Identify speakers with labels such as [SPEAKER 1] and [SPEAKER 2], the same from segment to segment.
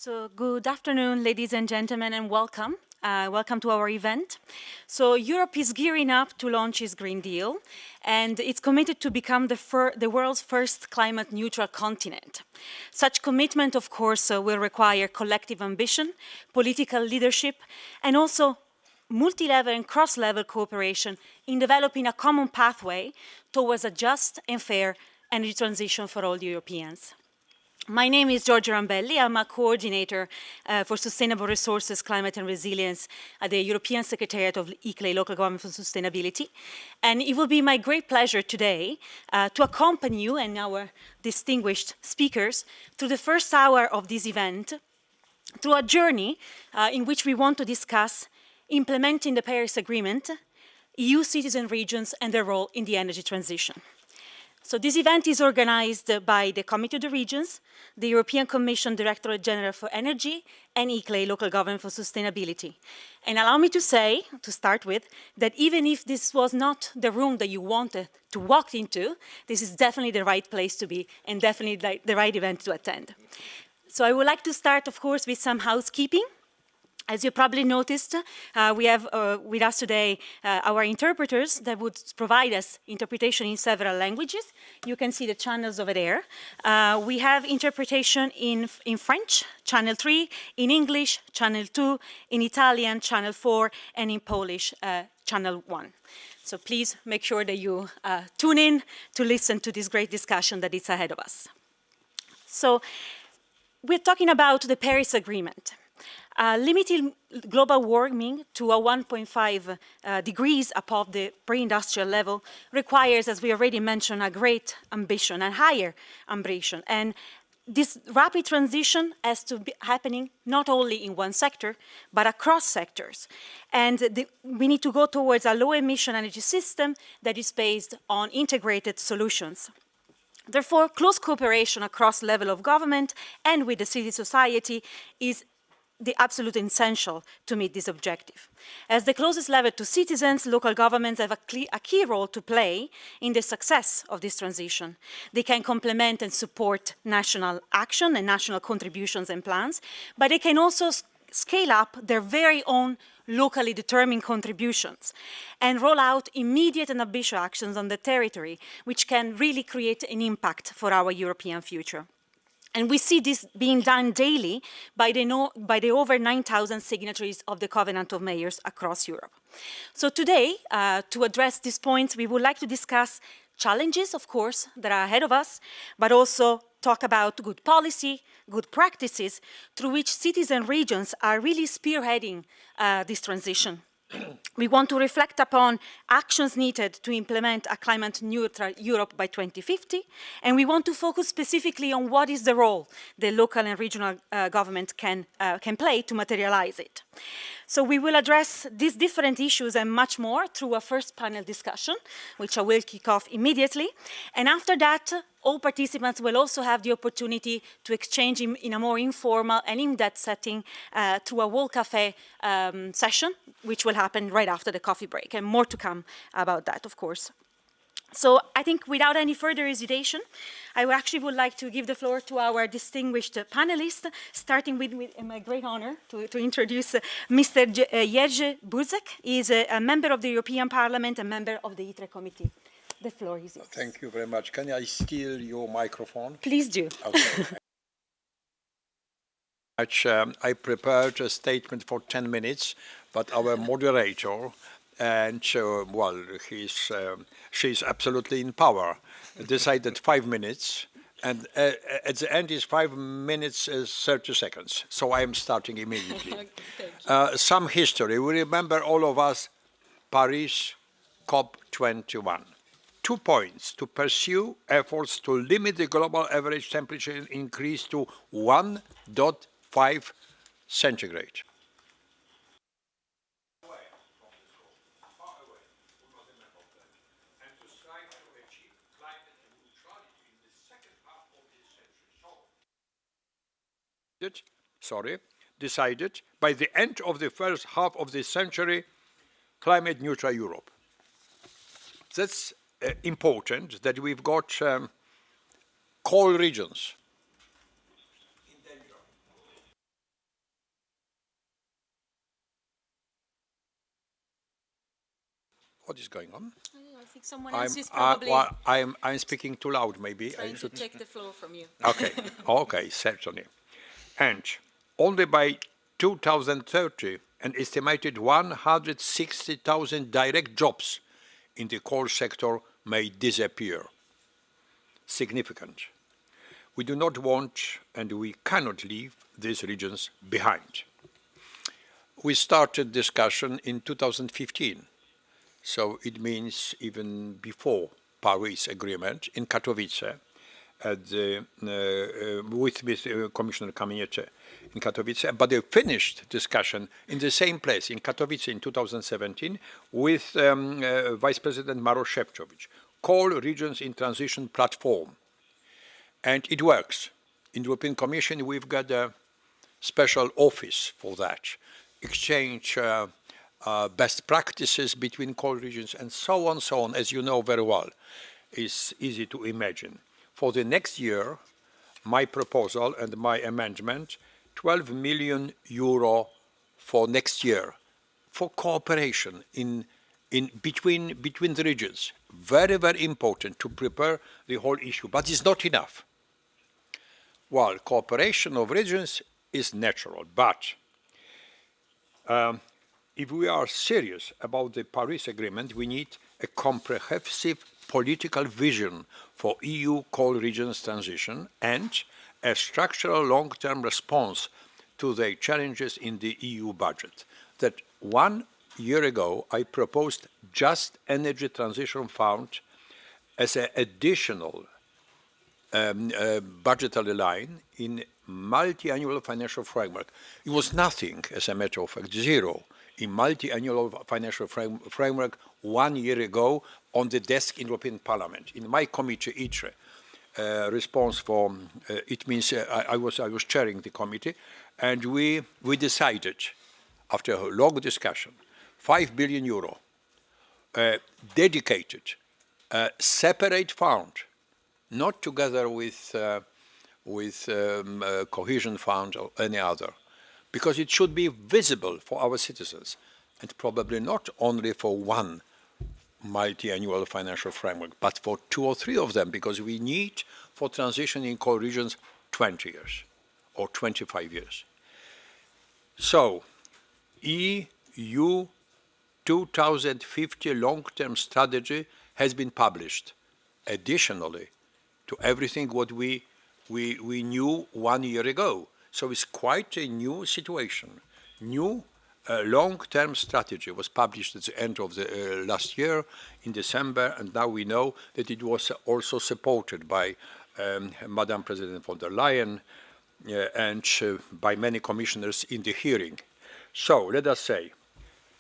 [SPEAKER 1] So good afternoon, ladies and gentlemen, and welcome. Welcome to our event. So Europe is gearing up to launch its Green Deal, and it's committed to become the world's first climate-neutral continent. Such commitment, of course, will require collective ambition, political leadership, and also multi-level and cross-level cooperation in developing a common pathway towards a just and fair energy transition for all Europeans. My name is Giorgia Rambelli. I'm a coordinator for Sustainable Resources, Climate and Resilience at the European Secretariat of ICLEI, Local Government for Sustainability. And it will be my great pleasure today to accompany you and our distinguished speakers through the first hour of this event, through a journey in which we want to discuss implementing the Paris Agreement, EU citizen regions and their role in the energy transition. So this event is organized by the Committee of the Regions, the European Commission Directorate General for Energy, and ICLEI, Local Government for Sustainability. And allow me to say, to start with, that even if this was not the room that you wanted to walk into, this is definitely the right place to be and definitely the right event to attend. So I would like to start, of course, with some housekeeping. As you probably noticed, we have with us today our interpreters that would provide us interpretation in several languages. You can see the channels over there. We have interpretation in French, channel 3, in English, channel 2, in Italian, channel 4, and in Polish, channel 1. So please make sure that you tune in to listen to this great discussion that is ahead of us. So we're talking about the Paris Agreement. Limiting global warming to a 1.5 degrees above the pre-industrial level requires, as we already mentioned, a great ambition, a higher ambition. And this rapid transition has to be happening not only in one sector, but across sectors. And we need to go towards a low-emission energy system that is based on integrated solutions. Therefore, close cooperation across level of government and with the civil society is the absolute essential to meet this objective. As the closest level to citizens, local governments have a key role to play in the success of this transition. They can complement and support national action and national contributions and plans, but they can also scale up their very own locally determined contributions and roll out immediate and ambitious actions on the territory, which can really create an impact for our European future. And we see this being done daily by the over 9,000 signatories of the Covenant of Mayors across Europe. So today, to address these points, we would like to discuss challenges, of course, that are ahead of us, but also talk about good policy, good practices, through which citizen regions are really spearheading this transition. We want to reflect upon actions needed to implement a climate-neutral Europe by 2050, and we want to focus specifically on what is the role the local and regional government can play to materialize it. So we will address these different issues and much more through a first panel discussion, which I will kick off immediately. And after that, all participants will also have the opportunity to exchange in a more informal and in-depth setting through a Wall Cafe session, which will happen right after the coffee break, and more to come about that, of course. So I think without any further hesitation, I actually would like to give the floor to our distinguished panelists, starting with my great honor to introduce Mr. Jerzy Buzek. He is a member of the European Parliament and member of the ITRE Committee. The floor is yours.
[SPEAKER 2] Thank you very much. Can I steal your microphone?
[SPEAKER 1] Please do.
[SPEAKER 2] Okay. I prepared a statement for 10 minutes, but our moderator, and well, she's absolutely in power, decided 5 minutes, and at the end is 5 minutes 30 seconds. So I am starting immediately. Some history. We remember all of us Paris COP21. 2 points: to pursue efforts to limit the global average temperature increase to 1.5 centigrade. Decided by the end of the first half of this century, climate neutral Europe. That's important that we've got coal regions What is going on?
[SPEAKER 1] I think someone else is probably
[SPEAKER 2] I'm speaking too loud, maybe.
[SPEAKER 1] trying to take the floor from you.
[SPEAKER 2] Okay, okay, certainly. And only by 2030, an estimated 160,000 direct jobs in the coal sector may disappear. Significant. We do not want and we cannot leave these regions behind. We started discussion in 2015, so it means even before Paris Agreement in Katowice, with Commissioner Kamieniecki in Katowice, but they finished discussion in the same place in Katowice in 2017 with Vice President Maroš Šefčovič, Coal Regions in Transition Platform. And it works. In the European Commission, we've got a special office for that, exchange best practices between coal regions and so on, as you know very well. Is easy to imagine. For the next year, my proposal and my amendment, 12 million euro for next year for cooperation in between the regions. Very, very important to prepare the whole issue, but it's not enough. Well, cooperation of regions is natural, but if we are serious about the Paris Agreement, we need a comprehensive political vision for EU coal regions transition and a structural long-term response to the challenges in the EU budget. That 1 year ago, I proposed Just Energy Transition Fund as an additional budgetary line in multi-annual financial framework. It was nothing, as a matter of fact, zero in multi-annual financial framework 1 year ago on the desk in European Parliament. In my committee, ITRE, response for, it means I was chairing the committee, and we decided, after a long discussion, 5 billion euro dedicated, separate fund, not together with cohesion fund or any other, because it should be visible for our citizens, and probably not only for one multi-annual financial framework, but for 2 or 3 of them, because we need for transition in core regions 20 years or 25 years. So, EU 2050 long-term strategy has been published, additionally to everything what we knew 1 year ago. So it's quite a new situation. New long-term strategy was published at the end of the last year in December, and now we know that it was also supported by Madam President von der Leyen and by many commissioners in the hearing. So let us say,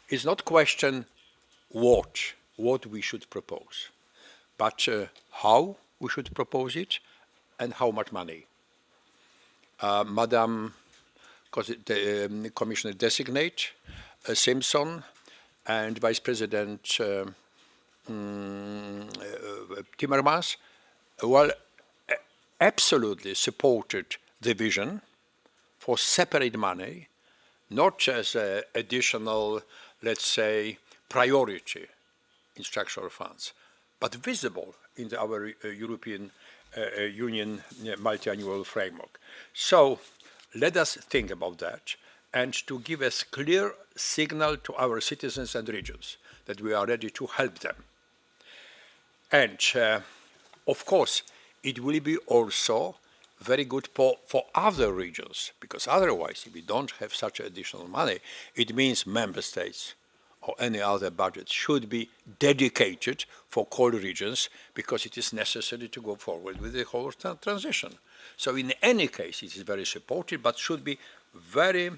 [SPEAKER 2] it's not question what we should propose, but how we should propose it and how much money. Madam Commissioner Designate Simpson and Vice President Timmermans, well, absolutely supported the vision for separate money, not as an additional, let's say, priority in structural funds, but visible in our European Union multi-annual framework. So let us think about that and to give a clear signal to our citizens and regions that we are ready to help them. And of course, it will be also very good for other regions, because otherwise, if we don't have such additional money, it means member states or any other budget should be dedicated for coal regions, because it is necessary to go forward with the whole transition. So in any case, it is very supported, but should be very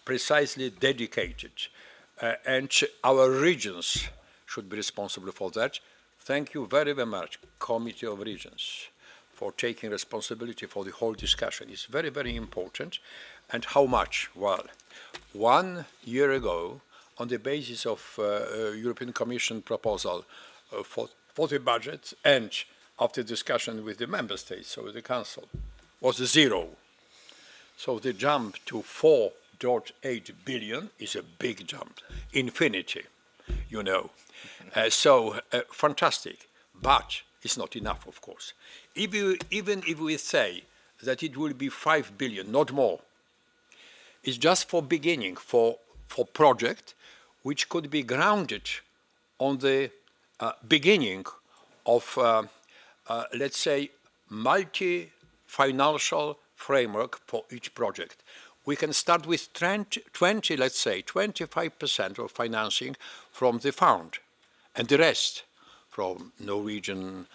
[SPEAKER 2] precisely dedicated. And our regions should be responsible for that. Thank you very, very much, Committee of Regions, for taking responsibility for the whole discussion. It's very, very important. And how much? Well, 1 year ago, on the basis of European Commission proposal for the budget and after discussion with the member states, so the Council, was 0. So the jump to 4.8 billion is a big jump, infinity. you know. So fantastic, but it's not enough, of course. Even if we say that it will be 5 billion, not more, it's just for beginning, for project which could be grounded on the beginning of, let's say, multi-financial framework for each project. We can start with 20, let's say, 25% of financing from the fund, and the rest from Norwegian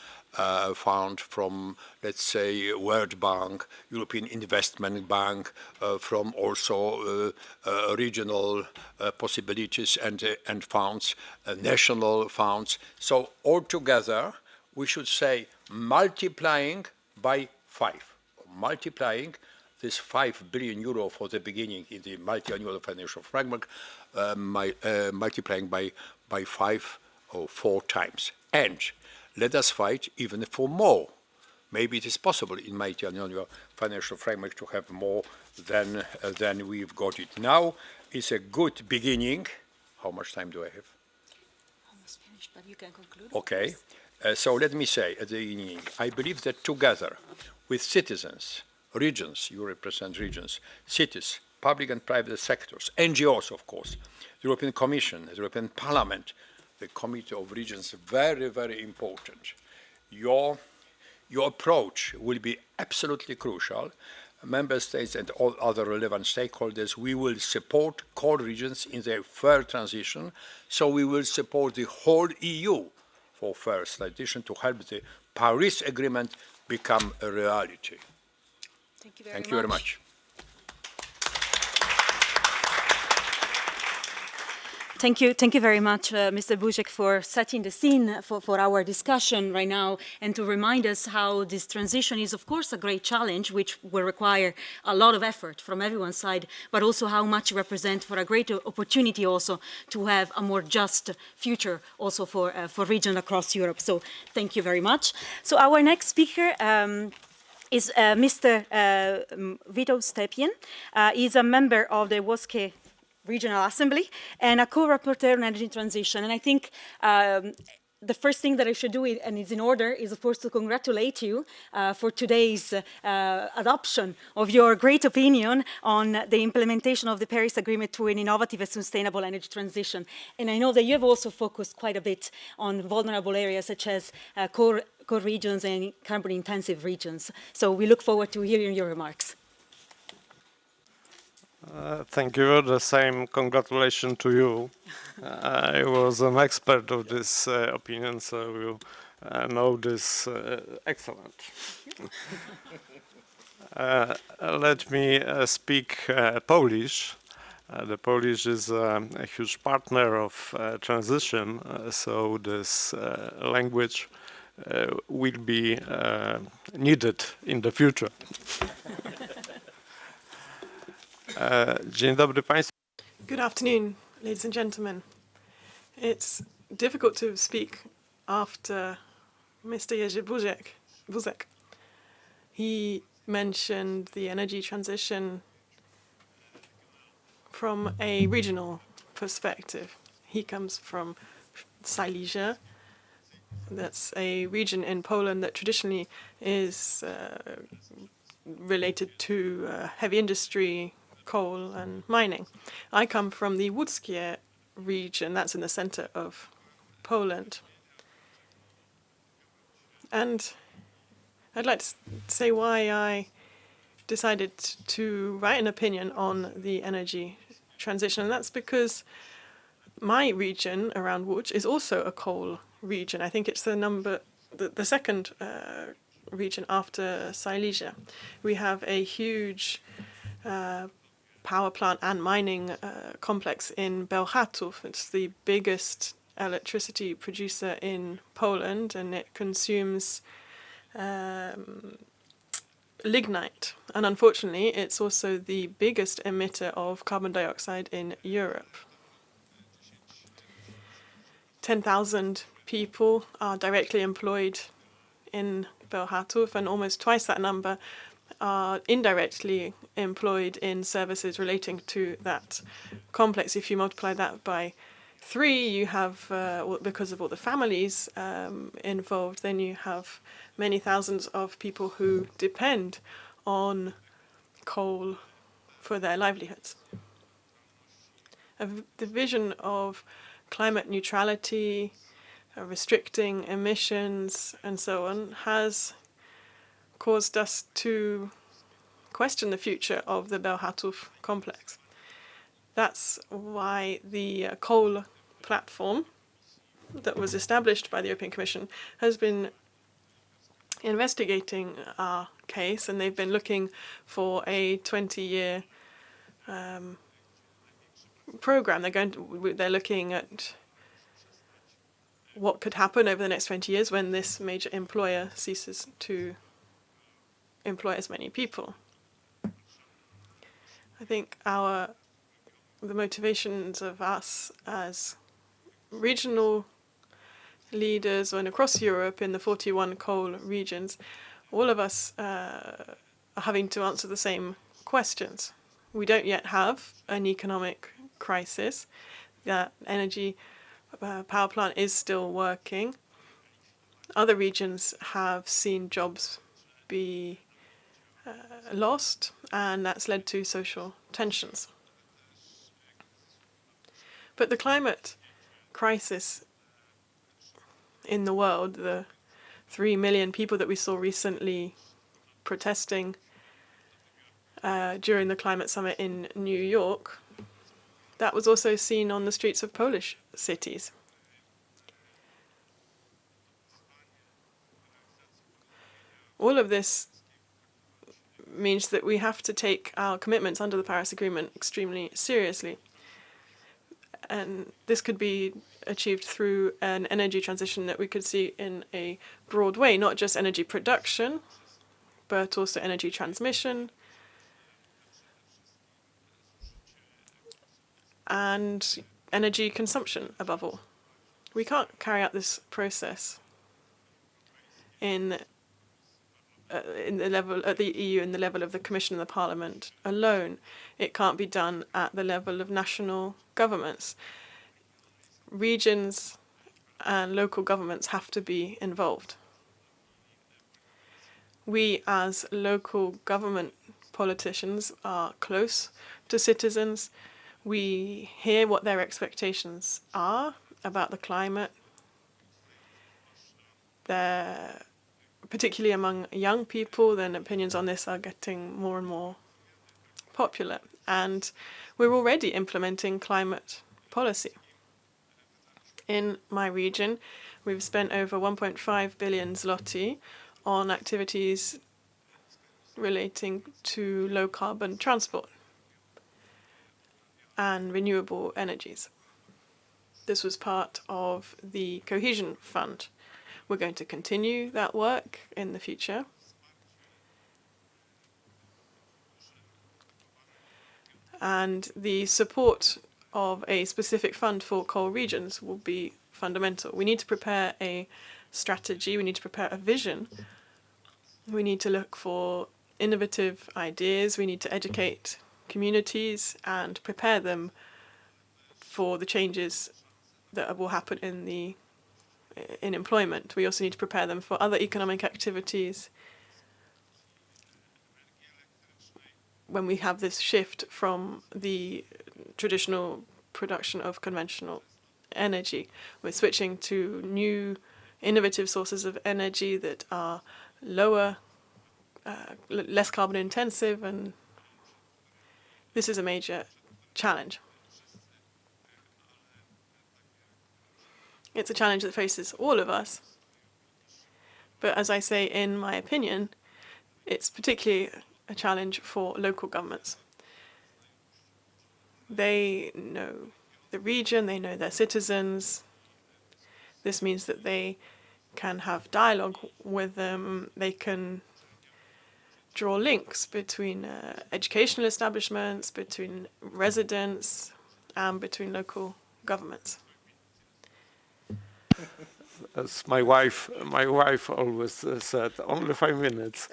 [SPEAKER 2] fund, from, let's say, World Bank, European Investment Bank, from also regional possibilities and funds, national funds. So altogether, we should say multiplying by 5, multiplying this 5 billion euro for the beginning in the multi-annual financial framework, multiplying by 5 or 4 times. And let us fight even for more. Maybe it is possible in multi-annual financial framework to have more than we've got it now. It's a good beginning. How much time do I have?
[SPEAKER 1] Almost finished, but you can conclude.
[SPEAKER 2] Okay. So let me say at the beginning, I believe that together with citizens, regions, you represent regions, cities, public and private sectors, NGOs, of course, the European Commission, the European Parliament, the Committee of Regions, very, very important. Your approach will be absolutely crucial. Member states and all other relevant stakeholders, we will support core regions in their fair transition, so we will support the whole EU for fair transition to help the Paris Agreement become a reality.
[SPEAKER 1] Thank you very much.
[SPEAKER 2] Thank you very much.
[SPEAKER 1] Thank you very much, Mr. Buzek, for setting the scene for our discussion right now, and to remind us how this transition is, of course, a great challenge, which will require a lot of effort from everyone's side, but also how much it represents for a greater opportunity also to have a more just future also for regions across Europe. So thank you very much. So our next speaker is Mr. Witold Stepien. He's a member of the WOSCE Regional Assembly and a co-rapporteur on energy transition. And I think the first thing that I should do, and it's in order, is of course to congratulate you for today's adoption of your great opinion on the implementation of the Paris Agreement to an innovative and sustainable energy transition. And I know that you have also focused quite a bit on vulnerable areas such as core regions and carbon-intensive regions. So we look forward to hearing your remarks.
[SPEAKER 3] Thank you. The same congratulations to you. I was an expert of this opinion, so you know this excellent. Let me speak Polish. The Polish is a huge partner of transition, so this language will be needed in the future. Dzień dobry Państwu.
[SPEAKER 4] Good afternoon, ladies and gentlemen. It's difficult to speak after Mr. Jerzy Buzek. He mentioned the energy transition from a regional perspective. He comes from Silesia. That's a region in Poland that traditionally is related to heavy industry, coal and mining. I come from the Łódzkie region, that's in the center of Poland. And I'd like to say why I decided to write an opinion on the energy transition, and that's because my region around Łódź is also a coal region. I think it's the second region after Silesia. We have a huge power plant and mining complex in Bełchatów. It's the biggest electricity producer in Poland, and it consumes lignite. And unfortunately, it's also the biggest emitter of carbon dioxide in Europe. 10,000 people are directly employed in Bełchatów, and almost twice that number are indirectly employed in services relating to that complex. If you multiply that by 3, you have, because of all the families involved, then you have many thousands of people who depend on coal for their livelihoods. The vision of climate neutrality, restricting emissions, and so on, has caused us to question the future of the Belhatuf complex. That's why the coal platform that was established by the European Commission has been investigating our case, and they've been looking for a 20-year program. They're looking at what could happen over the next 20 years when this major employer ceases to employ as many people. I think the motivations of us as regional leaders and across Europe in the 41 coal regions, all of us are having to answer the same questions. We don't yet have an economic crisis. That energy power plant is still working. Other regions have seen jobs be lost, and that's led to social tensions. But the climate crisis in the world, the 3 million people that we saw recently protesting during the climate summit in New York, that was also seen on the streets of Polish cities. All of this means that we have to take our commitments under the Paris Agreement extremely seriously. And this could be achieved through an energy transition that we could see in a broad way, not just energy production, but also energy transmission and energy consumption above all. We can't carry out this process in the level at the EU and the level of the Commission and the Parliament alone. It can't be done at the level of national governments. Regions and local governments have to be involved. We as local government politicians are close to citizens. We hear what their expectations are about the climate. Particularly among young people, then opinions on this are getting more and more popular. And we're already implementing climate policy. In my region, we've spent over 1.5 billion zloty on activities relating to low-carbon transport and renewable energies. This was part of the Cohesion Fund. We're going to continue that work in the future. And the support of a specific fund for coal regions will be fundamental. We need to prepare a strategy, we need to prepare a vision. We need to look for innovative ideas, we need to educate communities and prepare them for the changes that will happen in employment. We also need to prepare them for other economic activities when we have this shift from the traditional production of conventional energy. We're switching to new innovative sources of energy that are lower, less carbon intensive, and this is a major challenge. It's a challenge that faces all of us. But as I say, in my opinion, it's particularly a challenge for local governments. They know the region, they know their citizens. This means that they can have dialogue with them. They can draw links between educational establishments, between residents, and between local governments.
[SPEAKER 3] As my wife always said, only 5 minutes.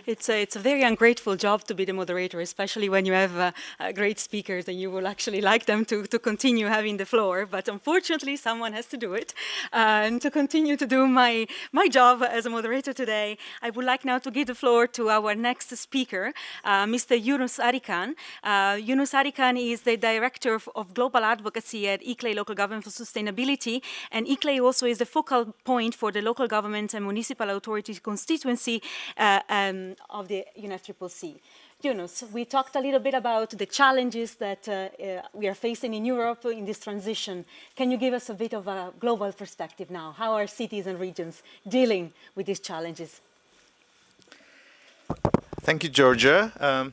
[SPEAKER 1] It's a very ungrateful job to be the moderator, especially when you have great speakers and you will actually like them to continue having the floor. But unfortunately, someone has to do it. And to continue to do my job as a moderator today, I would like now to give the floor to our next speaker, Mr. Yunus Arikan. Yunus Arikan is the Director of Global Advocacy at ICLEI Local Government for Sustainability, and ICLEI also is the focal point for the local government and municipal authorities constituency of the UNFCCC. Yunus, we talked a little bit about the challenges that we are facing in Europe in this transition. Can you give us a bit of a global perspective now? How are cities and regions dealing with these challenges?
[SPEAKER 5] Thank you, Georgia.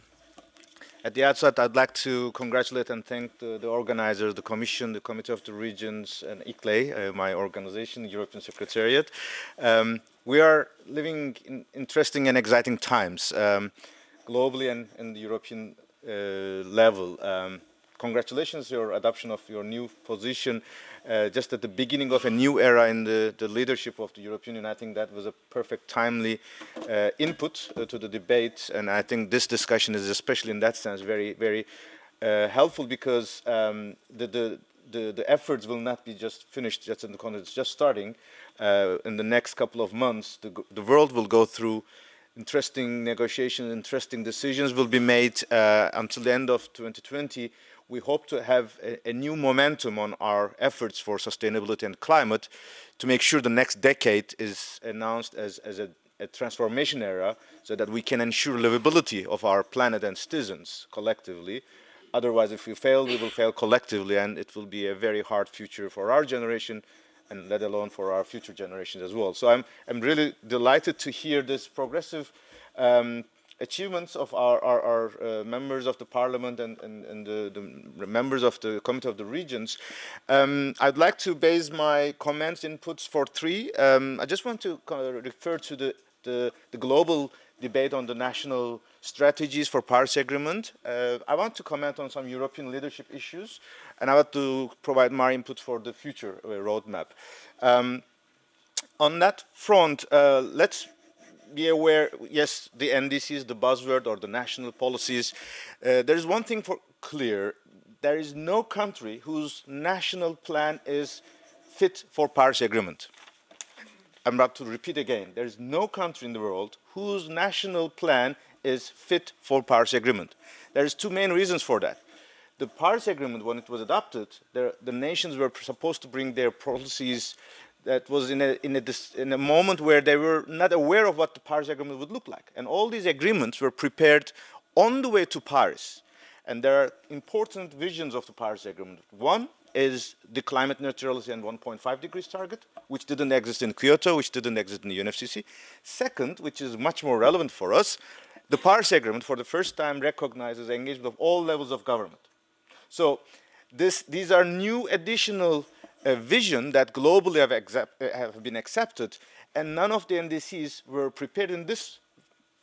[SPEAKER 5] At the outset, I'd like to congratulate and thank the organizers, the Commission, the Committee of the Regions, and ICLEI, my organization, European Secretariat. We are living in interesting and exciting times, globally and in the European level. Congratulations your adoption of your new position just at the beginning of a new era in the leadership of the European Union. I think that was a perfect timely input to the debate, and I think this discussion is especially in that sense very, very helpful, because the efforts will not be just finished just in the context, it's just starting. In the next couple of months, the world will go through interesting negotiations, interesting decisions will be made until the end of 2020. We hope to have a new momentum on our efforts for sustainability and climate to make sure the next decade is announced as a transformation era, so that we can ensure livability of our planet and citizens collectively. Otherwise, if we fail, we will fail collectively, and it will be a very hard future for our generation, and let alone for our future generations as well. So I'm really delighted to hear this progressive achievements of our members of the Parliament and the members of the Committee of the Regions. I'd like to base my comments, inputs for three. I just want to refer to the global debate on the national strategies for Paris Agreement. I want to comment on some European leadership issues, and I want to provide my input for the future roadmap. On that front, let's be aware, yes, the NDCs, the buzzword, or the national policies. There is one thing clear. There is no country whose national plan is fit for Paris Agreement. I'm about to repeat again. There is no country in the world whose national plan is fit for Paris Agreement. There's two main reasons for that. The Paris Agreement, when it was adopted, the nations were supposed to bring their policies. That was in a moment where they were not aware of what the Paris Agreement would look like. And all these agreements were prepared on the way to Paris. And there are important visions of the Paris Agreement. One is the climate neutrality and 1.5 degrees target, which didn't exist in Kyoto, which didn't exist in the UNFCCC. Second, which is much more relevant for us, the Paris Agreement for the first time recognizes engagement of all levels of government. So these are new additional vision that globally have been accepted, and none of the NDCs were prepared in this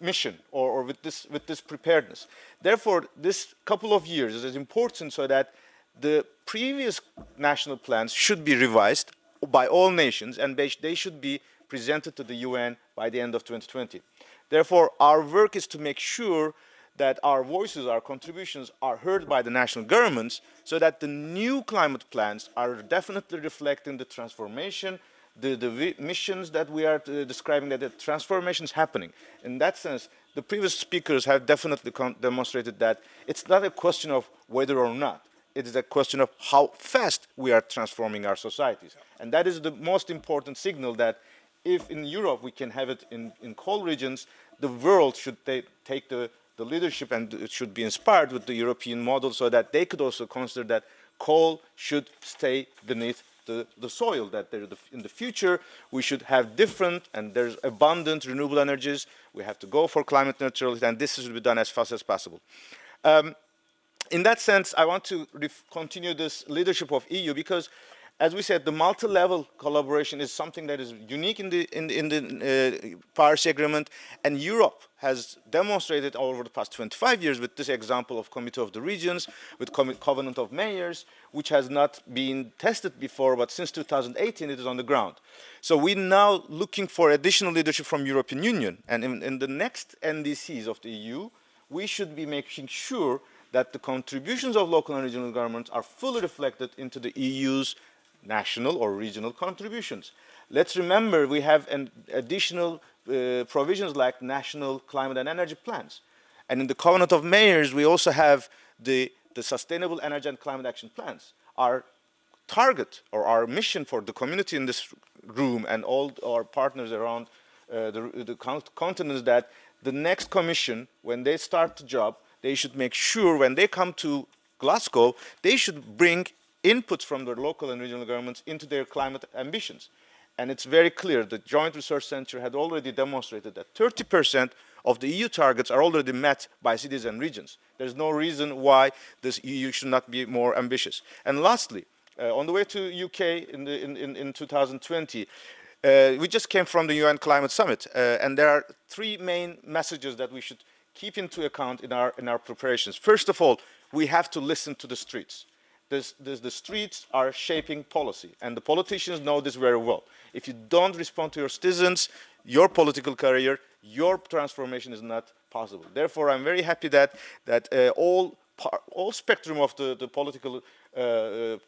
[SPEAKER 5] mission or with this preparedness. Therefore, this couple of years is important so that the previous national plans should be revised by all nations, and they should be presented to the UN by the end of 2020. Therefore, our work is to make sure that our voices, our contributions are heard by the national governments, so that the new climate plans are definitely reflecting the transformation, the missions that we are describing, that the transformation is happening. In that sense, the previous speakers have definitely demonstrated that it's not a question of whether or not, it is a question of how fast we are transforming our societies. And that is the most important signal, that if in Europe we can have it in coal regions, the world should take the leadership, and it should be inspired with the European model, so that they could also consider that coal should stay beneath the soil, that in the future we should have different, and there's abundant renewable energies. We have to go for climate neutrality, and this should be done as fast as possible. In that sense, I want to continue this leadership of EU, because as we said, the multi-level collaboration is something that is unique in the Paris Agreement, and Europe has demonstrated over the past 25 years with this example of Committee of the Regions, with Covenant of Mayors, which has not been tested before, but since 2018 it is on the ground. So we're now looking for additional leadership from European Union, and in the next NDCs of the EU, we should be making sure that the contributions of local and regional governments are fully reflected into the EU's national or regional contributions. Let's remember we have an additional provisions like national climate and energy plans. And in the Covenant of Mayors, we also have the Sustainable Energy and Climate Action Plans. Our target or our mission for the community in this room and all our partners around the continent is that the next commission, when they start the job, they should make sure when they come to Glasgow, they should bring inputs from their local and regional governments into their climate ambitions. And it's very clear, the Joint Research Centre had already demonstrated that 30% of the EU targets are already met by cities and regions. There's no reason why this EU should not be more ambitious. And lastly, on the way to UK in 2020, we just came from the UN Climate Summit, and there are three main messages that we should keep into account in our preparations. First of all, we have to listen to the streets. The streets are shaping policy, and the politicians know this very well. If you don't respond to your citizens, your political career, your transformation is not possible. Therefore, I'm very happy that all spectrum of the political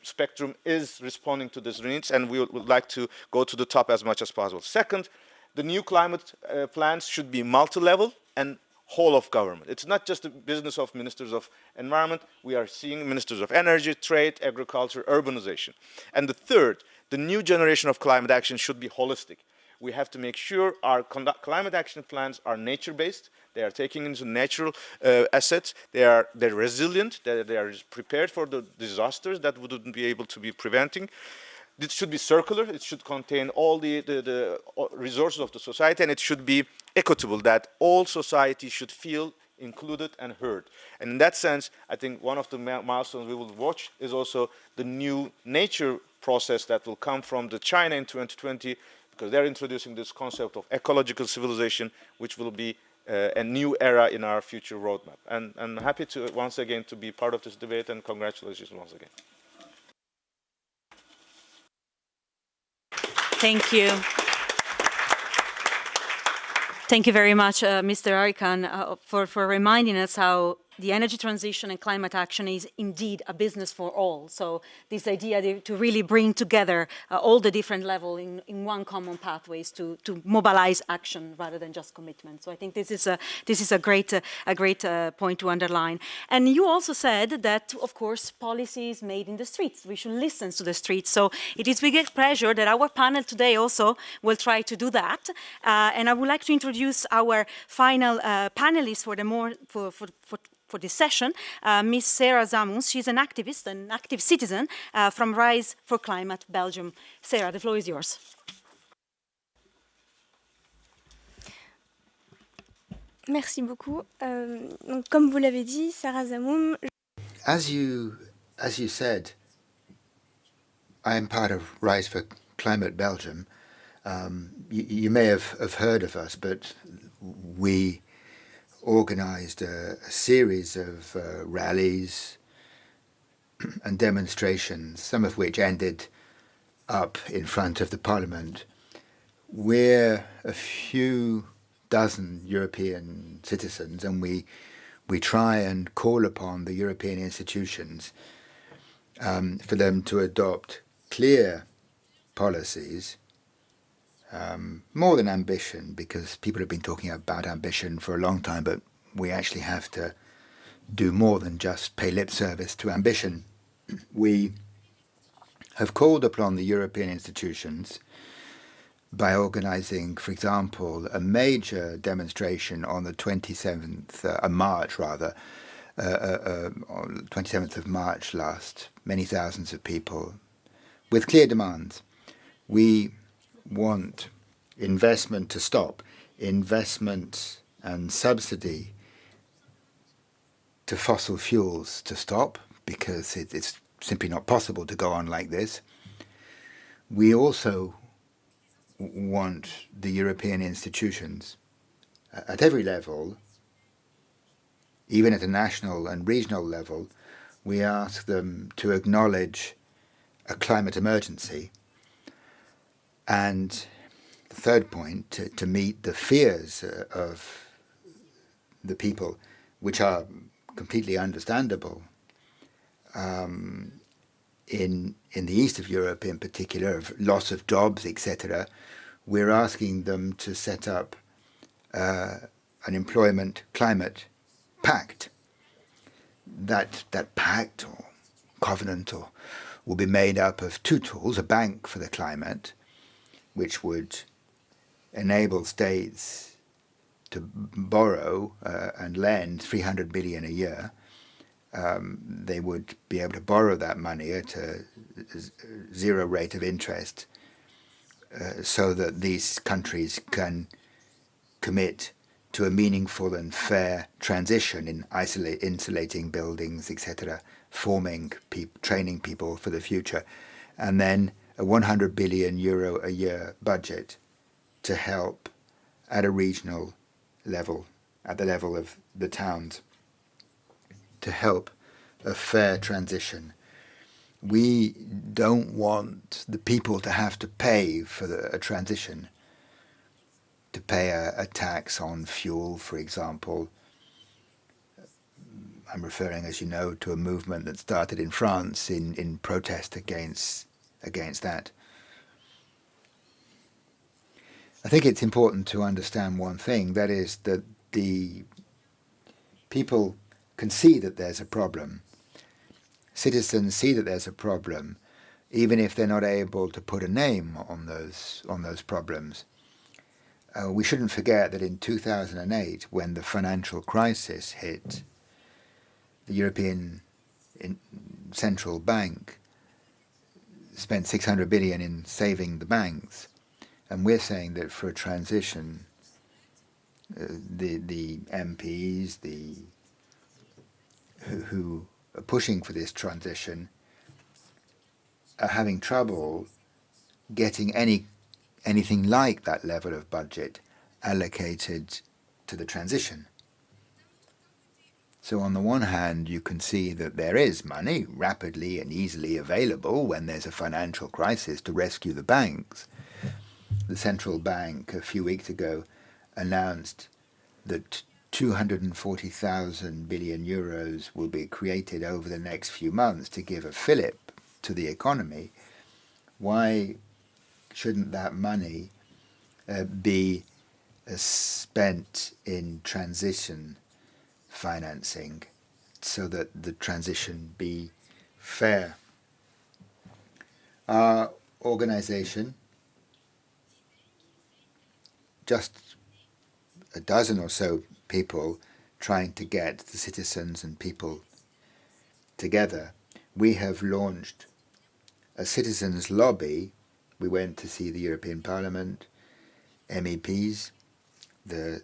[SPEAKER 5] spectrum is responding to these needs, and we would like to go to the top as much as possible. Second, the new climate plans should be multi-level and whole of government. It's not just the business of ministers of environment. We are seeing ministers of energy, trade, agriculture, urbanization. And the third, the new generation of climate action should be holistic. We have to make sure our climate action plans are nature-based. They are taking into natural assets. They're resilient. They are prepared for the disasters that wouldn't be able to be preventing. It should be circular. It should contain all the resources of the society, and it should be equitable, that all society should feel included and heard. And in that sense, I think one of the milestones we will watch is also the new nature process that will come from the China in 2020, because they're introducing this concept of ecological civilization, which will be a new era in our future roadmap. And I'm happy to once again to be part of this debate, and congratulations once again.
[SPEAKER 1] Thank you. Thank you very much, Mr. Arikan, for reminding us how the energy transition and climate action is indeed a business for all. So this idea to really bring together all the different levels in one common pathways to mobilize action rather than just commitment. So I think this is a great point to underline. And you also said that, of course, policy is made in the streets. We should listen to the streets. So it is with great pleasure that our panel today also will try to do that. And I would like to introduce our final panelists for this session, Ms. Sarah Zamoun. She's an activist, an active citizen from Rise for Climate Belgium. Sarah, the floor is yours.
[SPEAKER 6] Merci beaucoup. Donc, comme vous l'avez dit, Sarah Zamoun.
[SPEAKER 7] As you said, I am part of Rise for Climate Belgium. You may have heard of us, but we organized a series of rallies and demonstrations, some of which ended up in front of the Parliament. We're a few dozen European citizens, and we try and call upon the European institutions for them to adopt clear policies, more than ambition, because people have been talking about ambition for a long time, but we actually have to do more than just pay lip service to ambition. We have called upon the European institutions by organizing, for example, a major demonstration on the 27th of March, on the 27th of March last, many thousands of people, with clear demands. We want investment to stop, investment and subsidy to fossil fuels to stop, because it's simply not possible to go on like this. we also want the European institutions at every level, even at a national and regional level, we ask them to acknowledge a climate emergency. And the third point, to meet the fears of the people, which are completely understandable. In the east of Europe in particular, of loss of jobs, etc., we're asking them to set up an employment climate pact. That pact or covenant will be made up of two tools: a bank for the climate, which would enable states to borrow and lend 300 billion a year. They would be able to borrow that money at a zero rate of interest, so that these countries can commit to a meaningful and fair transition in insulating buildings, etc., training people for the future, and then a 100 billion euro a year budget to help at a regional level, at the level of the towns, to help a fair transition. We don't want the people to have to pay for a transition, to pay a tax on fuel, for example. I'm referring, as you know, to a movement that started in France in protest against that. I think it's important to understand one thing, that is that the people can see that there's a problem. Citizens see that there's a problem, even if they're not able to put a name on those problems. We shouldn't forget that in 2008, when the financial crisis hit, the European Central Bank spent 600 billion in saving the banks. And we're saying that for a transition, the MPs, who are pushing for this transition, are having trouble getting anything like that level of budget allocated to the transition. So on the one hand, you can see that there is money rapidly and easily available when there's a financial crisis to rescue the banks. The central bank a few weeks ago announced that 240,000 billion euros will be created over the next few months to give a fillip to the economy. Why shouldn't that money be spent in transition financing so that the transition be fair? Our organization, just a dozen or so people trying to get the citizens and people together, we have launched a citizens' lobby. We went to see the European Parliament, MEPs, the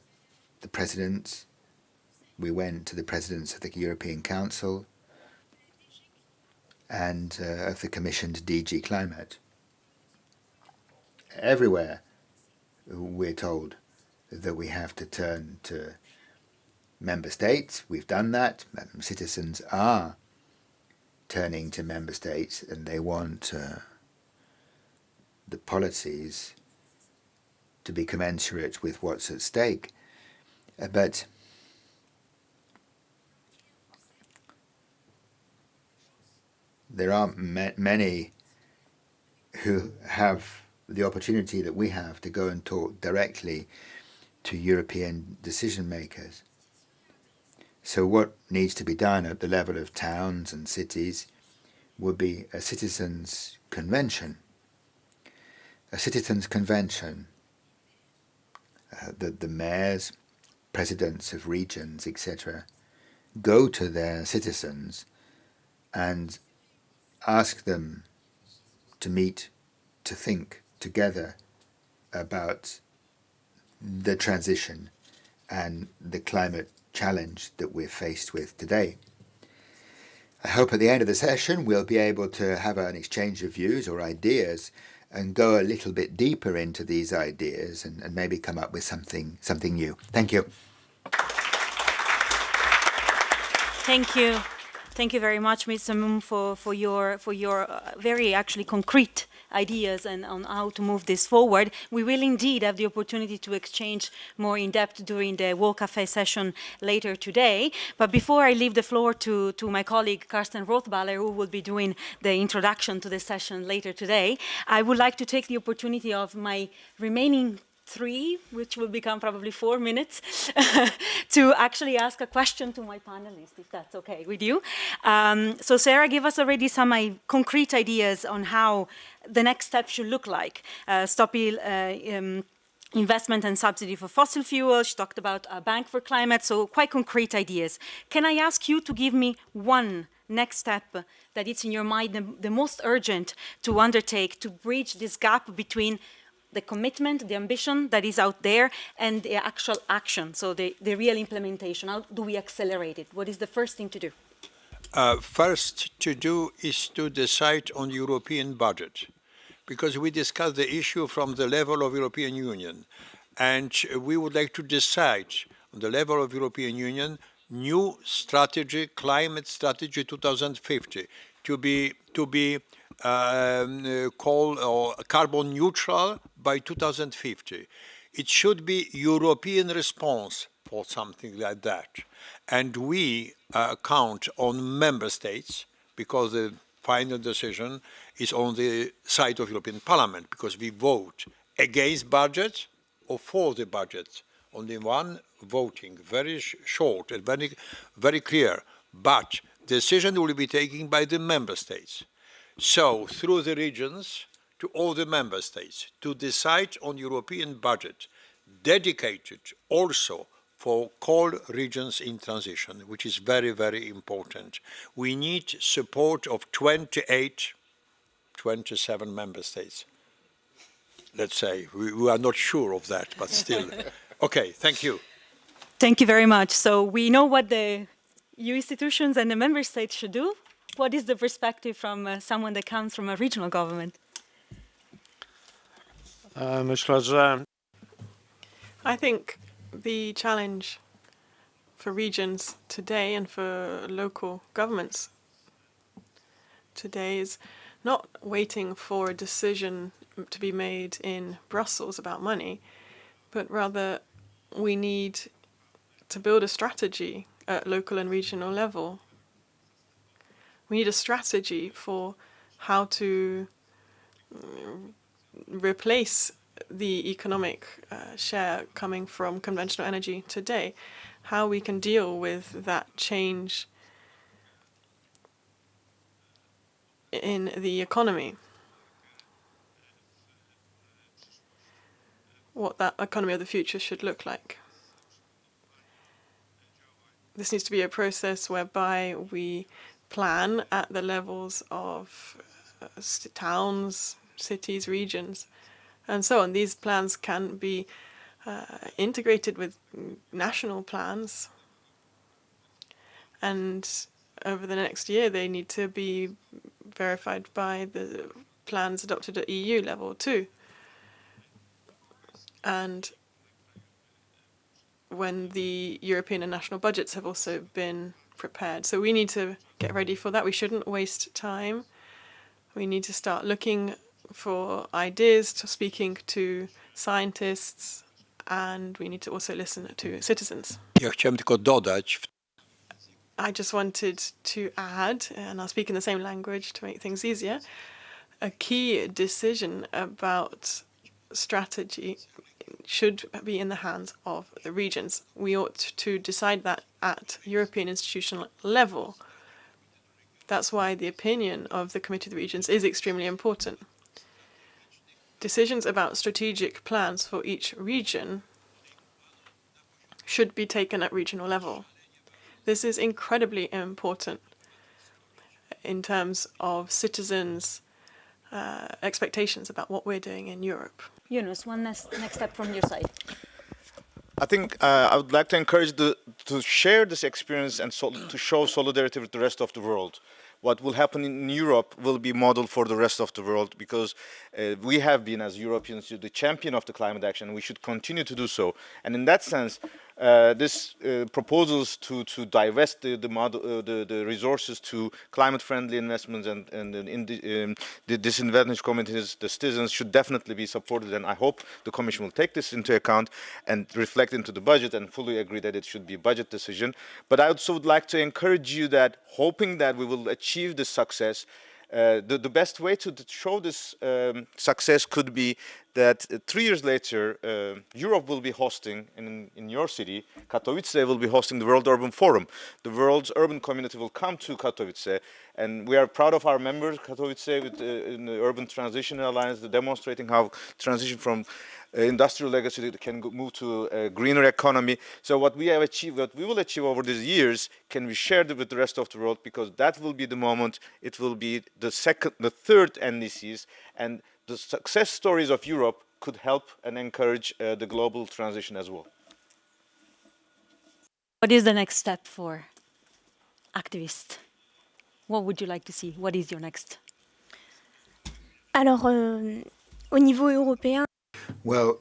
[SPEAKER 7] presidents. We went to the presidents of the European Council and of the Commission's DG Climate. Everywhere we're told that we have to turn to member states. We've done that. Citizens are turning to member states, and they want the policies to be commensurate with what's at stake. But there aren't many who have the opportunity that we have to go and talk directly to European decision makers. So what needs to be done at the level of towns and cities would be a citizens' convention. A citizens' convention that the mayors, presidents of regions, etc., go to their citizens and ask them to meet, to think together about the transition and the climate challenge that we're faced with today. I hope at the end of the session we'll be able to have an exchange of views or ideas and go a little bit deeper into these ideas and maybe come up with something new. Thank you.
[SPEAKER 1] Thank you. Thank you very much, Mr. Moon, for your very actually concrete ideas and on how to move this forward. We will indeed have the opportunity to exchange more in depth during the World Cafe session later today. But before I leave the floor to my colleague Karsten Rothballer, who will be doing the introduction to the session later today, I would like to take the opportunity of my remaining 3, which will become probably 4 minutes, to actually ask a question to my panelists, if that's okay with you. So Sarah gave us already some concrete ideas on how the next step should look like. Investment and subsidy for fossil fuel. She talked about a bank for climate, so quite concrete ideas. Can I ask you to give me one next step that is in your mind the most urgent to undertake to bridge this gap between the commitment, the ambition that is out there, and the actual action, so the real implementation? How do we accelerate it? What is the first thing to do?
[SPEAKER 2] First to do is to decide on European budget, because we discussed the issue from the level of European Union, and we would like to decide on the level of European Union new strategy, climate strategy 2050, to be called or carbon neutral by 2050. It should be European response for something like that. And we count on member states, because the final decision is on the side of European Parliament, because we vote against budget or for the budget. Only one voting, very short and very clear. But decision will be taken by the member states. So, through the regions, to all the member states, to decide on European budget, dedicated also for coal regions in transition, which is very, very important. We need support of 28, 27 member states. Let's say, we are not sure of that, but still. Okay, thank you.
[SPEAKER 1] Thank you very much. So we know what the EU institutions and the member states should do. What is the perspective from someone that comes from a regional government?
[SPEAKER 3] Myślę, że
[SPEAKER 4] I think the challenge for regions today and for local governments today is not waiting for a decision to be made in Brussels about money, but rather we need to build a strategy at local and regional level. We need a strategy for how to replace the economic share coming from conventional energy today, how we can deal with that change in the economy, what that economy of the future should look like. This needs to be a process whereby we plan at the levels of towns, cities, regions, and so on. These plans can be integrated with national plans, and over the next year they need to be verified by the plans adopted at EU level too. And when the European and national budgets have also been prepared. So we need to get ready for that. We shouldn't waste time. We need to start looking for ideas, speaking to scientists, and we need to also listen to citizens.
[SPEAKER 2] Ja chciałem tylko dodać.
[SPEAKER 4] I just wanted to add, and I'll speak in the same language to make things easier, a key decision about strategy should be in the hands of the regions. We ought to decide that at European institutional level. That's why the opinion of the Committee of the Regions is extremely important. Decisions about strategic plans for each region should be taken at regional level. This is incredibly important in terms of citizens' expectations about what we're doing in Europe.
[SPEAKER 1] Yunus, one next step from your side.
[SPEAKER 5] I think I would like to encourage to share this experience and to show solidarity with the rest of the world. what will happen in Europe will be modeled for the rest of the world, because we have been, as Europeans, the champion of the climate action. We should continue to do so. And in that sense, this proposals to divest the resources to climate-friendly investments and the disadvantaged communities, the citizens, should definitely be supported. And I hope the Commission will take this into account and reflect into the budget, and fully agree that it should be a budget decision. But I also would like to encourage you that, hoping that we will achieve this success, the best way to show this success could be that 3 years later, Europe will be hosting, in your city, Katowice will be hosting the World Urban Forum. The world's urban community will come to Katowice, and we are proud of our members, Katowice, with, in the Urban Transition Alliance, demonstrating how transition from industrial legacy can move to a greener economy. So what we have achieved, what we will achieve over these years, can be shared with the rest of the world, because that will be the moment. It will be the third NDCs, and the success stories of Europe could help and encourage the global transition as well.
[SPEAKER 1] What is the next step for activists? What would you like to see? What is your next?
[SPEAKER 6] Alors, au niveau européen,
[SPEAKER 7] Well,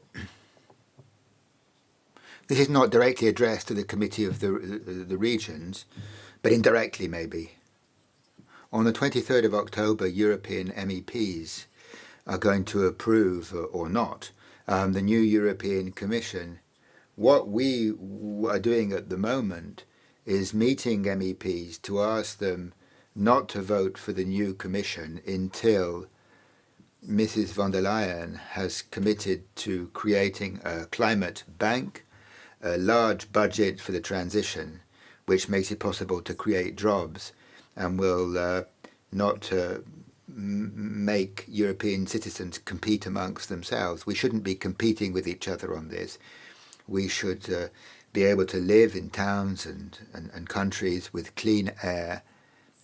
[SPEAKER 7] this is not directly addressed to the Committee of the Regions, but indirectly maybe. On the 23rd of October, European MEPs are going to approve, or not, the new European Commission. What we are doing at the moment is meeting MEPs to ask them not to vote for the new Commission until Mrs. von der Leyen has committed to creating a climate bank, a large budget for the transition, which makes it possible to create jobs and will not make European citizens compete amongst themselves. We shouldn't be competing with each other on this. We should be able to live in towns and countries with clean air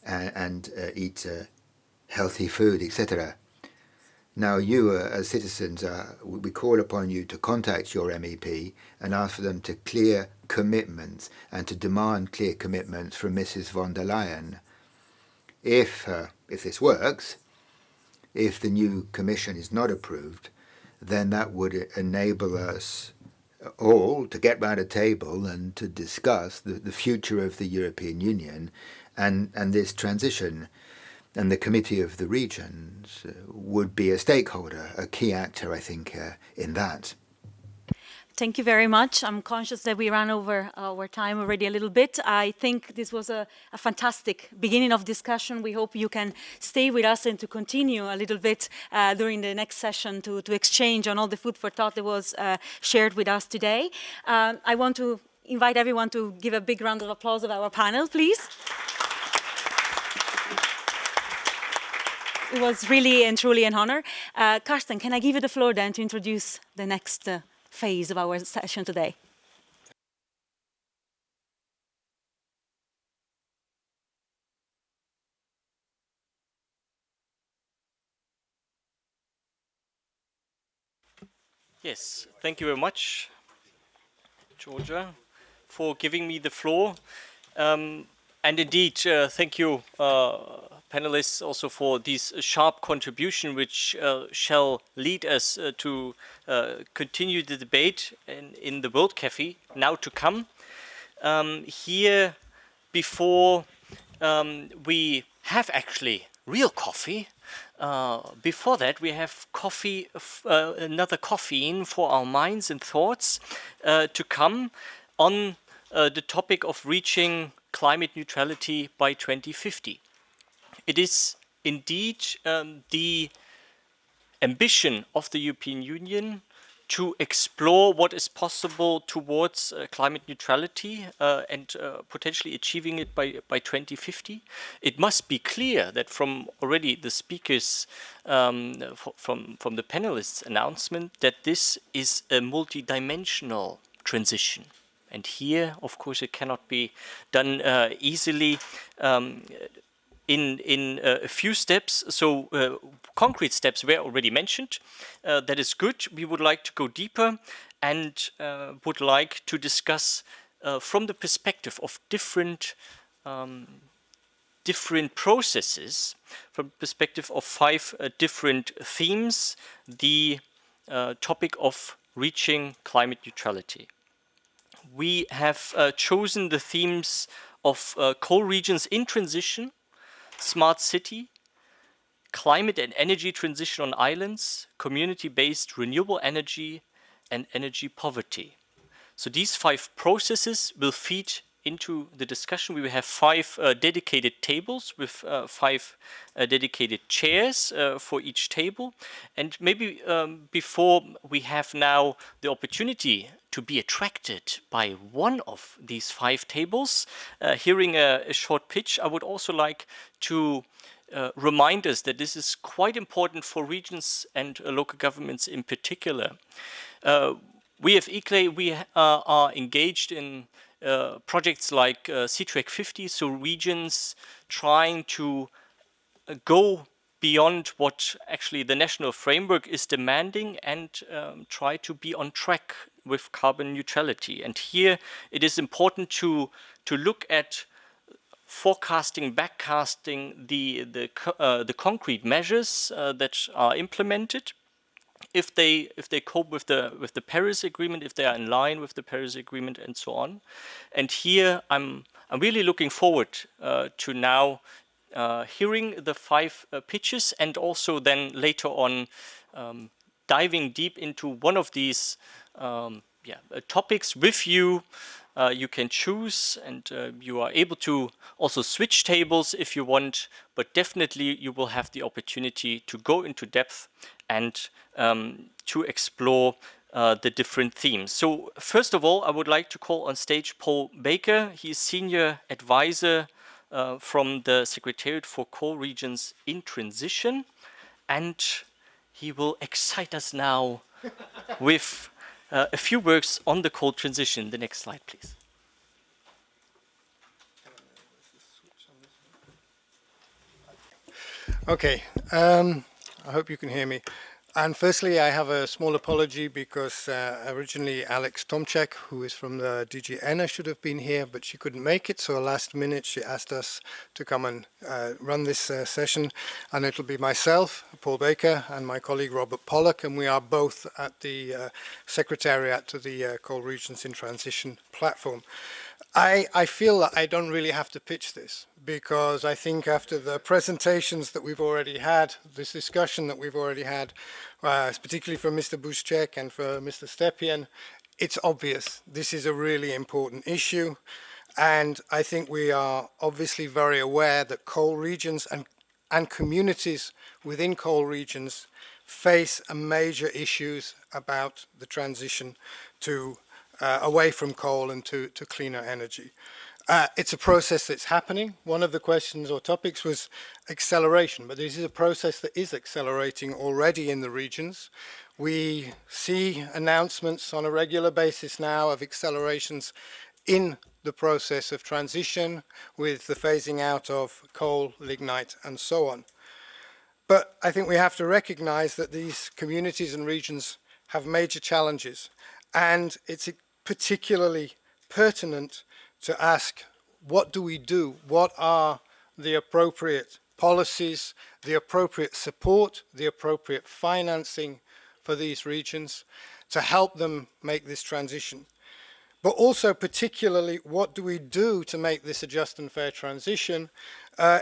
[SPEAKER 7] and eat healthy food, etc. Now, you as citizens, we call upon you to contact your MEP and ask for them to clear commitments and to demand clear commitments from Mrs. von der Leyen. If this works, if the new Commission is not approved, then that would enable us all to get round a table and to discuss the future of the European Union and this transition. And the Committee of the Regions would be a stakeholder, a key actor, I think, in that.
[SPEAKER 1] Thank you very much. I'm conscious that we ran over our time already a little bit. I think this was a fantastic beginning of discussion. We hope you can stay with us and to continue a little bit during the next session to exchange on all the food for thought that was shared with us today. I want to invite everyone to give a big round of applause of our panel, please. It was really and truly an honor. Karsten, can I give you the floor then to introduce the next phase of our session today?
[SPEAKER 8] Yes, thank you very much, Georgia, for giving me the floor. And indeed, thank you, panelists, also for this sharp contribution, which shall lead us to continue the debate in the World Cafe now to come. Here, before we have actually real coffee, before that we have coffee, another caffeine for our minds and thoughts to come on the topic of reaching climate neutrality by 2050. It is indeed the ambition of the European Union to explore what is possible towards climate neutrality and potentially achieving it by 2050. It must be clear that from already the speakers, from the panelists' announcement, that this is a multidimensional transition. And here, of course, it cannot be done easily in a few steps. So concrete steps were already mentioned. That is good. We would like to go deeper and would like to discuss from the perspective of different different processes, from the perspective of 5 different themes, the topic of reaching climate neutrality. We have chosen the themes of coal regions in transition, smart city, climate and energy transition on islands, community-based renewable energy, and energy poverty. So these 5 processes will feed into the discussion. We will have 5 dedicated tables with 5 dedicated chairs for each table. And maybe before we have now the opportunity to be attracted by one of these 5 tables, hearing a short pitch, I would also like to remind us that this is quite important for regions and local governments in particular. We at ICLEI, we are engaged in projects like CTRAC 50, so regions trying to go beyond what actually the national framework is demanding and try to be on track with carbon neutrality. And here it is important to look at forecasting, backcasting the concrete measures that are implemented. If they cope with the Paris Agreement, if they are in line with the Paris Agreement, and so on. And here I'm really looking forward to now hearing the 5 pitches, and also then later on diving deep into one of these topics with you. You can choose, and you are able to also switch tables if you want, but definitely you will have the opportunity to go into depth and to explore the different themes. So first of all, I would like to call on stage Paul Baker. He is Senior Advisor from the Secretariat for Coal Regions in Transition, and he will excite us now with a few words on the coal transition. The next slide, please.
[SPEAKER 9] Okay, I hope you can hear me. And firstly, I have a small apology because originally Alex Tomczak, who is from the DG ENA, should have been here, but she couldn't make it. So last minute, she asked us to come and run this session. And it'll be myself, Paul Baker, and my colleague Robert Pollock. And we are both at the Secretariat to the Coal Regions in Transition platform. I feel that I don't really have to pitch this, because I think after the presentations that we've already had, this discussion that we've already had, particularly from Mr. Buzek and for Mr. Stepien, it's obvious this is a really important issue. And I think we are obviously very aware that coal regions and communities within coal regions face major issues about the transition to away from coal and to cleaner energy. It's a process that's happening. One of the questions or topics was acceleration, but this is a process that is accelerating already in the regions. We see announcements on a regular basis now of accelerations in the process of transition, with the phasing out of coal, lignite, and so on. But I think we have to recognize that these communities and regions have major challenges, and it's particularly pertinent to ask, what do we do? What are the appropriate policies, the appropriate support, the appropriate financing for these regions to help them make this transition? But also particularly, what do we do to make this a just and fair transition,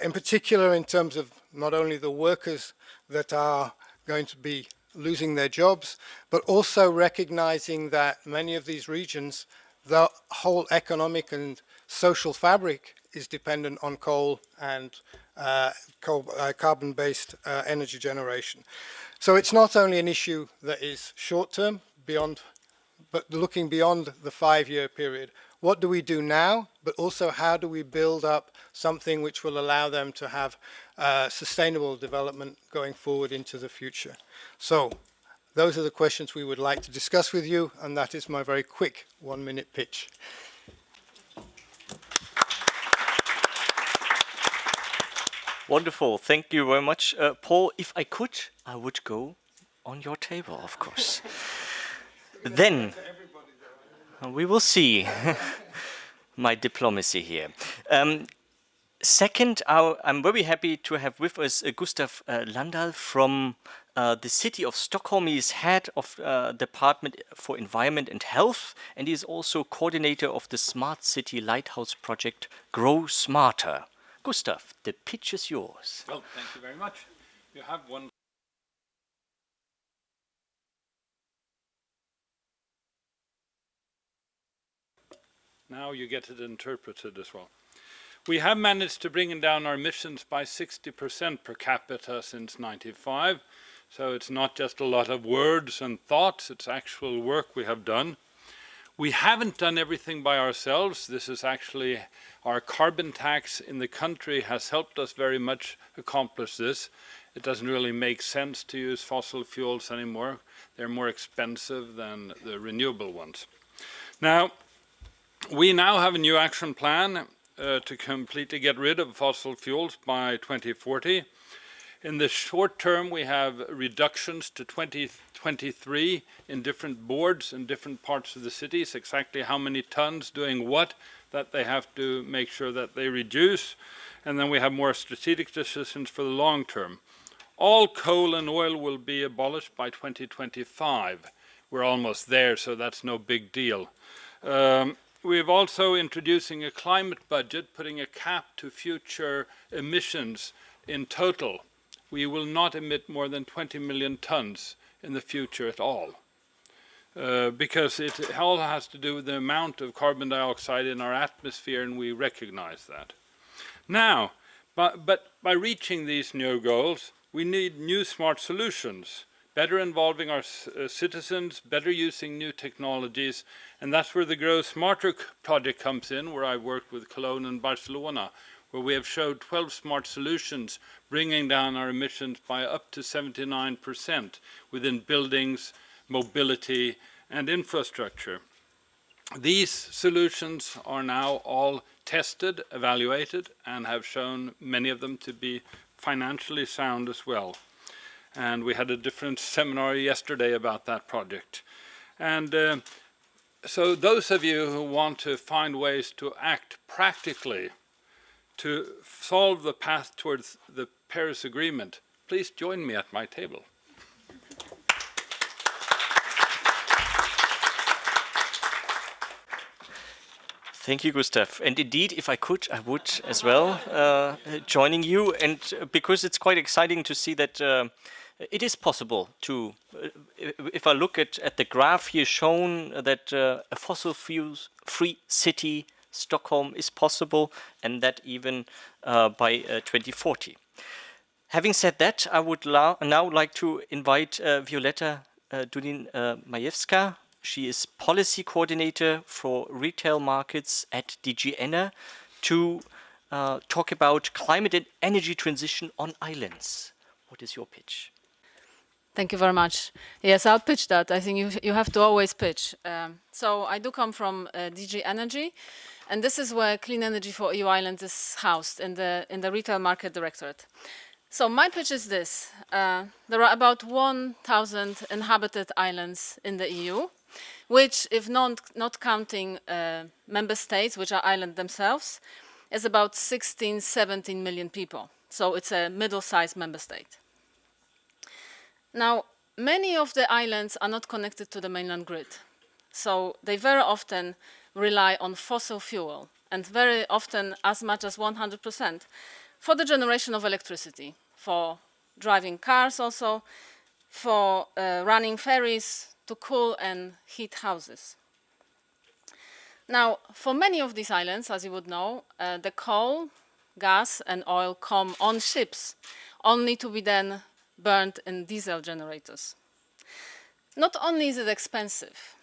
[SPEAKER 9] in particular in terms of not only the workers that are going to be losing their jobs, but also recognizing that many of these regions, the whole economic and social fabric is dependent on coal and carbon-based energy generation. So it's not only an issue that is short-term, but looking beyond the 5-year period. What do we do now, but also how do we build up something which will allow them to have sustainable development going forward into the future? So those are the questions we would like to discuss with you, and that is my very quick 1-minute pitch.
[SPEAKER 8] Wonderful, thank you very much. Paul, if I could, I would go on your table, of course. Then we will see my diplomacy here. Second, I'm very happy to have with us Gustav Landahl from the city of Stockholm. He is head of Department for Environment and Health, and he is also coordinator of the Smart City Lighthouse project Grow Smarter. Gustav, the pitch is yours.
[SPEAKER 10] Well, thank you very much. You have one. Now you get it interpreted as well. We have managed to bring down our emissions by 60% per capita since '95. So it's not just a lot of words and thoughts, it's actual work we have done. We haven't done everything by ourselves. This is actually our carbon tax in the country has helped us very much accomplish this. It doesn't really make sense to use fossil fuels anymore. They're more expensive than the renewable ones. Now, we now have a new action plan to completely get rid of fossil fuels by 2040. In the short term, we have reductions to 2023 in different boards in different parts of the cities, exactly how many tons doing what that they have to make sure that they reduce. And then we have more strategic decisions for the long term. All coal and oil will be abolished by 2025. We're almost there, so that's no big deal. We're also introducing a climate budget, putting a cap to future emissions in total. We will not emit more than 20 million tons in the future at all, because it all has to do with the amount of carbon dioxide in our atmosphere, and we recognize that. Now, but by reaching these new goals, we need new smart solutions, better involving our citizens, better using new technologies, and that's where the Grow Smarter project comes in, where I've worked with Cologne and Barcelona, where we have showed 12 smart solutions, bringing down our emissions by up to 79% within buildings, mobility, and infrastructure. These solutions are now all tested, evaluated, and have shown many of them to be financially sound as well. And we had a different seminar yesterday about that project. And so those of you who want to find ways to act practically to solve the path towards the Paris Agreement, please join me at my table.
[SPEAKER 8] Thank you, Gustav. And indeed, if I could, I would as well, joining you. And because it's quite exciting to see that it is possible to, if I look at the graph here shown, that a fossil fuels-free city, Stockholm, is possible, and that even by 2040. Having said that, I would now like to invite Violeta Dudin-Majewska. She is Policy Coordinator for Retail Markets at DG ENER to talk about climate and energy transition on islands. What is your pitch?
[SPEAKER 11] Thank you very much. Yes, I'll pitch that. I think you have to always pitch. So I do come from DG Energy, and this is where clean energy for EU islands is housed in the Retail Market Directorate. So my pitch is this. There are about 1,000 inhabited islands in the EU, which, if not counting member states, which are islands themselves, is about 16, 17 million people. So it's a middle-sized member state. Now, many of the islands are not connected to the mainland grid. So they very often rely on fossil fuel, and very often as much as 100%, for the generation of electricity, for driving cars also, for running ferries, to cool and heat houses. Now, for many of these islands, as you would know, the coal, gas and oil come on ships, only to be then burned in diesel generators. Not only is it expensive,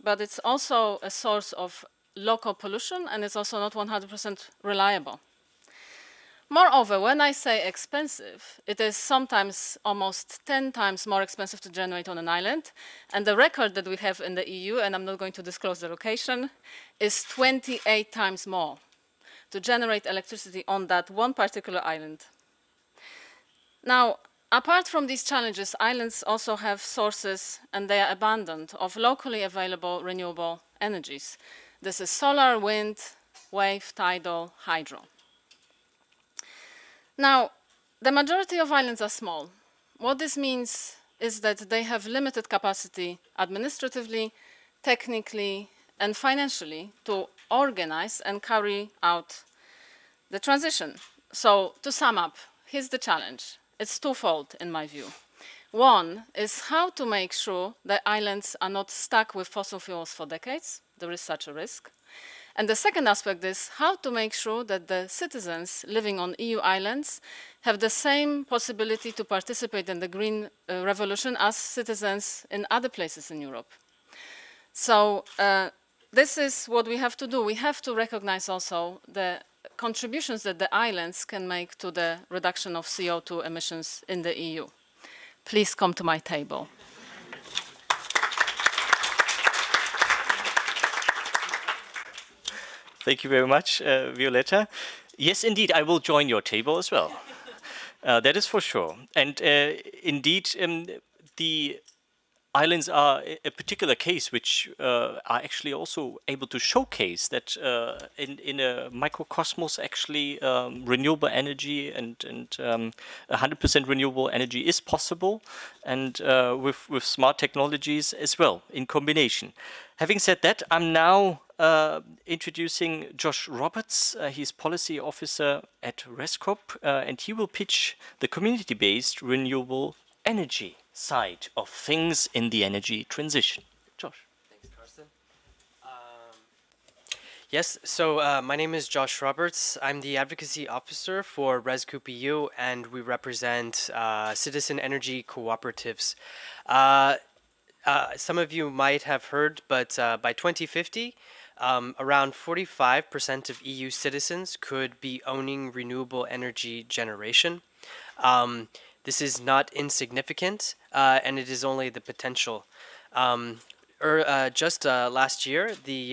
[SPEAKER 11] but it's also a source of local pollution, and it's also not 100% reliable. Moreover, when I say expensive, it is sometimes almost 10 times more expensive to generate on an island. And the record that we have in the EU, and I'm not going to disclose the location, is 28 times more to generate electricity on that one particular island. Now, apart from these challenges, islands also have sources, and they are abundant, of locally available renewable energies. This is solar, wind, wave, tidal, hydro. Now, the majority of islands are small. What this means is that they have limited capacity administratively, technically, and financially to organize and carry out the transition. So, to sum up, here's the challenge. It's twofold in my view. One is how to make sure that islands are not stuck with fossil fuels for decades. There is such a risk. And the second aspect is how to make sure that the citizens living on EU islands have the same possibility to participate in the green revolution as citizens in other places in Europe. So this is what we have to do. We have to recognize also the contributions that the islands can make to the reduction of CO2 emissions in the EU. Please come to my table.
[SPEAKER 8] Thank you very much, Violetta. Yes, indeed, I will join your table as well. That is for sure. And indeed, the islands are a particular case which are actually also able to showcase that in a microcosmos, actually, renewable energy and 100% renewable energy is possible, and with smart technologies as well in combination. Having said that, I'm now introducing Josh Roberts. He's policy officer at ResCop, and he will pitch the community-based renewable energy side of things in the energy transition. Josh.
[SPEAKER 12] Thanks, Carsten. Yes, so my name is Josh Roberts. I'm the advocacy officer for ResCoop EU, and we represent citizen energy cooperatives. Some of you might have heard, but by 2050, around 45% of EU citizens could be owning renewable energy generation. This is not insignificant, and it is only the potential. Just last year, the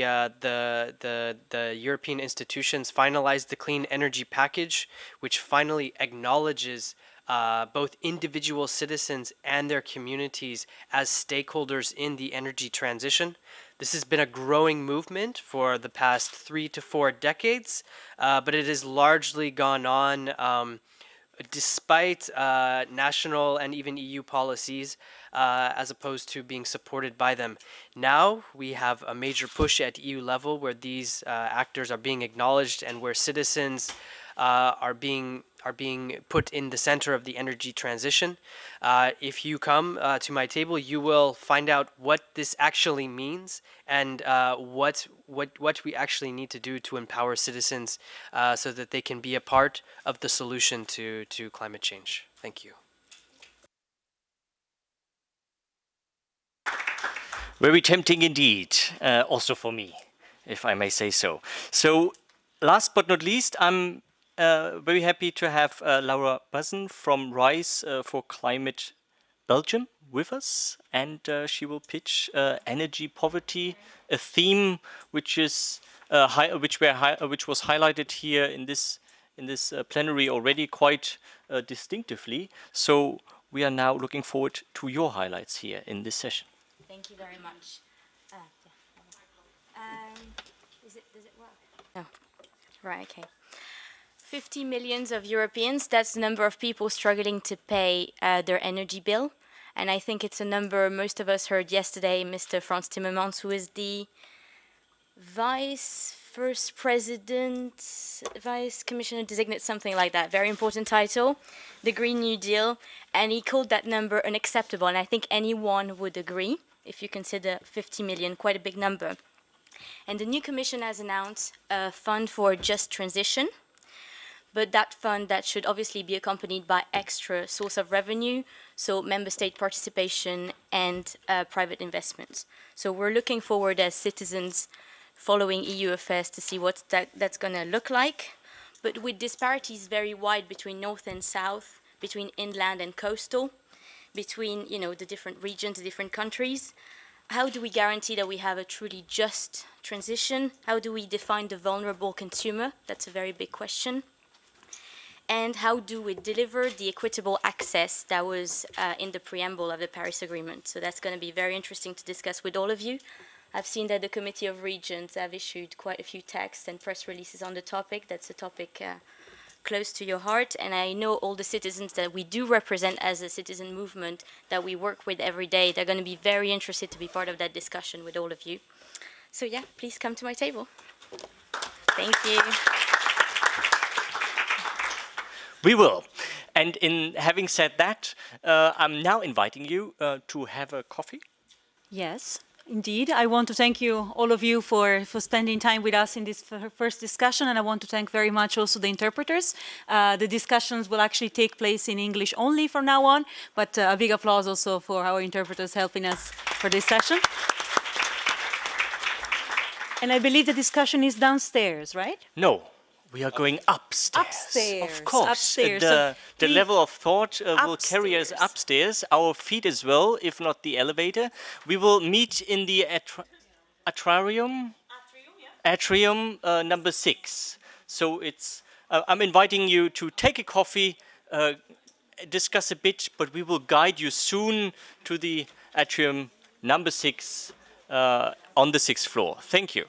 [SPEAKER 12] European institutions finalized the Clean Energy Package, which finally acknowledges both individual citizens and their communities as stakeholders in the energy transition. This has been a growing movement for the past 3 to 4 decades, but it has largely gone on despite national and even EU policies, as opposed to being supported by them. Now we have a major push at EU level where these actors are being acknowledged and where citizens are being put in the center of the energy transition. If you come to my table, you will find out what this actually means and what we actually need to do to empower citizens so that they can be a part of the solution to climate change. Thank you.
[SPEAKER 8] Very tempting indeed, also for me, if I may say so. So, last but not least, I'm very happy to have Laura Bazin from RISE for Climate Belgium with us, and she will pitch energy poverty, a theme which is which was highlighted here in this plenary already quite distinctively. So we are now looking forward to your highlights here in this session.
[SPEAKER 13] Thank you very much. Does it work? No. Right. Okay. 50 million of Europeans, that's the number of people struggling to pay their energy bill. And I think it's a number most of us heard yesterday, Mr. Frans Timmermans, who is the Vice Commissioner designate, something like that, very important title, the Green New Deal, and he called that number unacceptable. And I think anyone would agree, if you consider 50 million, quite a big number. And the new Commission has announced a fund for just transition, but that fund that should obviously be accompanied by extra source of revenue, so member state participation and private investments. So we're looking forward as citizens following EU affairs to see what that's going to look like. But with disparities very wide between north and south, between inland and coastal, between the different regions, the different countries, how do we guarantee that we have a truly just transition? How do we define the vulnerable consumer? That's a very big question. And how do we deliver the equitable access that was in the preamble of the Paris Agreement? So that's going to be very interesting to discuss with all of you. I've seen that the Committee of Regions have issued quite a few texts and press releases on the topic. That's a topic close to your heart, and I know all the citizens that we do represent as a citizen movement that we work with every day. They're going to be very interested to be part of that discussion with all of you. So yeah, please come to my table. Thank you.
[SPEAKER 8] We will. And in having said that, I'm now inviting you to have a coffee.
[SPEAKER 1] Yes, indeed. I want to thank you, all of you, for spending time with us in this first discussion, and I want to thank very much also the interpreters. The discussions will actually take place in English only from now on, but a big applause also for our interpreters helping us for this session. And I believe the discussion is downstairs, right?
[SPEAKER 8] No. We are going upstairs.
[SPEAKER 1] Upstairs.
[SPEAKER 8] Of course.
[SPEAKER 1] Upstairs.
[SPEAKER 8] The level of thought will carry us upstairs, our feet as well, if not the elevator. We will meet in the atrium number 6. So it's. I'm inviting you to take a coffee, discuss a bit, but we will guide you soon to the atrium number 6 on the 6th floor. Thank you.